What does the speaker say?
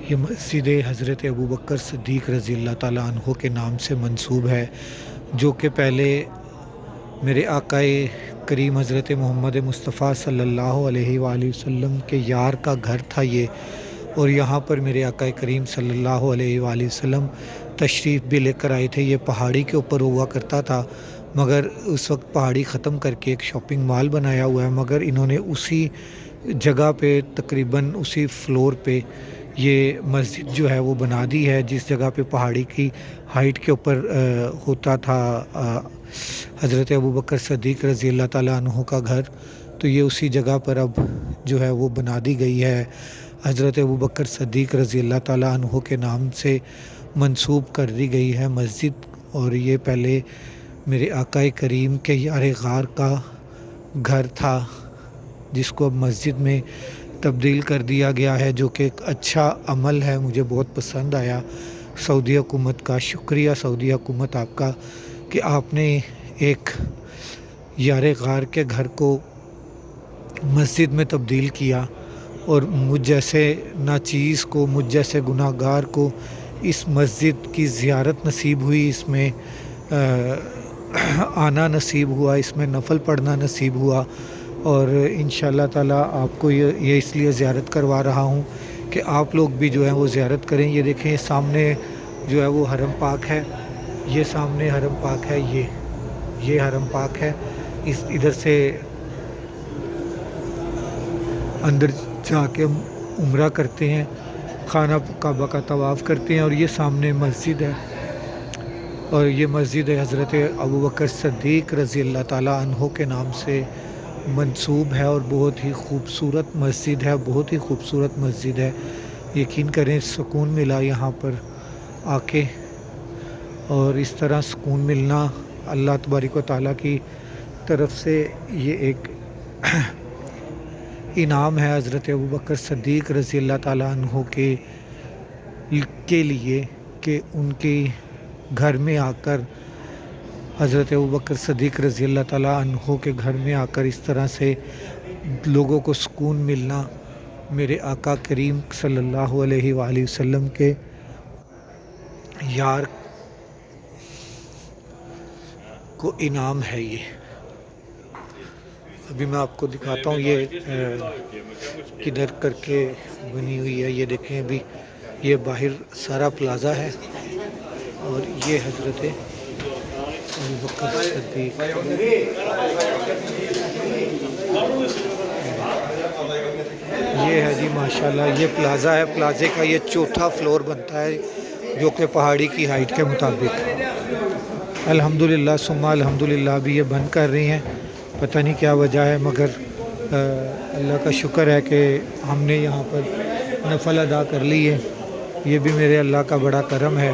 یہ مسجد حضرت ابوبکر صدیق رضی اللہ تعالیٰ عنہ کے نام سے منسوب ہے، جو کہ پہلے میرے آقائے کریم حضرت محمد مصطفیٰ صلی اللہ علیہ وآلہ وسلم کے یار کا گھر تھا یہ، اور یہاں پر میرے آقائے کریم صلی اللہ علیہ وآلہ وسلم تشریف بھی لے کر آئے تھے۔ یہ پہاڑی کے اوپر ہوا کرتا تھا، مگر اس وقت پہاڑی ختم کر کے ایک شاپنگ مال بنایا ہوا ہے، مگر انہوں نے اسی جگہ پہ تقریباً اسی فلور پہ یہ مسجد جو ہے وہ بنا دی ہے، جس جگہ پہ پہاڑی کی ہائٹ کے اوپر ہوتا تھا حضرت ابوبکر صدیق رضی اللہ تعالیٰ عنہ کا گھر، تو یہ اسی جگہ پر اب جو ہے وہ بنا دی گئی ہے۔ حضرت ابوبکر صدیق رضی اللہ تعالیٰ عنہ کے نام سے منسوب کر دی گئی ہے مسجد، اور یہ پہلے میرے آقائے کریم کے یار غار کا گھر تھا، جس کو اب مسجد میں تبدیل کر دیا گیا ہے، جو کہ ایک اچھا عمل ہے، مجھے بہت پسند آیا سعودی حکومت کا۔ شکریہ سعودی حکومت آپ کا کہ آپ نے ایک یار غار کے گھر کو مسجد میں تبدیل کیا، اور مجھ جیسے ناچیز کو، مجھ جیسے گناہ گار کو اس مسجد کی زیارت نصیب ہوئی، اس میں آنا نصیب ہوا، اس میں نفل پڑھنا نصیب ہوا، اور انشاءاللہ تعالیٰ آپ کو یہ اس لیے زیارت کروا رہا ہوں کہ آپ لوگ بھی جو ہے وہ زیارت کریں۔ یہ دیکھیں، یہ سامنے جو ہے وہ حرم پاک ہے، یہ سامنے حرم پاک ہے، یہ حرم پاک ہے، ادھر سے اندر جا کے عمرہ کرتے ہیں، خانہ کعبہ کا طواف کرتے ہیں، اور یہ سامنے مسجد ہے، اور یہ مسجد حضرت ابوبکر صدیق رضی اللہ تعالیٰ عنہ کے نام سے منسوب ہے، اور بہت ہی خوبصورت مسجد ہے، بہت ہی خوبصورت مسجد ہے۔ یقین کریں سکون ملا یہاں پر آ کے، اور اس طرح سکون ملنا اللہ تبارک و تعالیٰ کی طرف سے یہ ایک انعام ہے حضرت ابوبکر صدیق رضی اللہ تعالیٰ عنہ کے لیے، کہ ان کے گھر میں آ کر، حضرت ابوبکر صدیق رضی اللہ تعالیٰ عنہ کے گھر میں آ کر اس طرح سے لوگوں کو سکون ملنا میرے آقا کریم صلی اللہ علیہ وآلہ وسلم کے یار کو انعام ہے۔ یہ ابھی میں آپ کو دکھاتا ہوں یہ کدھر کر کے بنی ہوئی ہے۔ یہ دیکھیں، ابھی یہ باہر سارا پلازا ہے، اور یہ حضرت ابوبکر صدیق، یہ ہے جی ماشاءاللہ، یہ پلازا ہے، پلازے کا یہ چوتھا فلور بنتا ہے، جو کہ پہاڑی کی ہائٹ کے مطابق الحمدللہ ثم الحمدللہ ابھی یہ بند کر رہی ہیں، پتہ نہیں کیا وجہ ہے، مگر اللہ کا شکر ہے کہ ہم نے یہاں پر نفل ادا کر لی ہے۔ یہ بھی میرے اللہ کا بڑا کرم ہے۔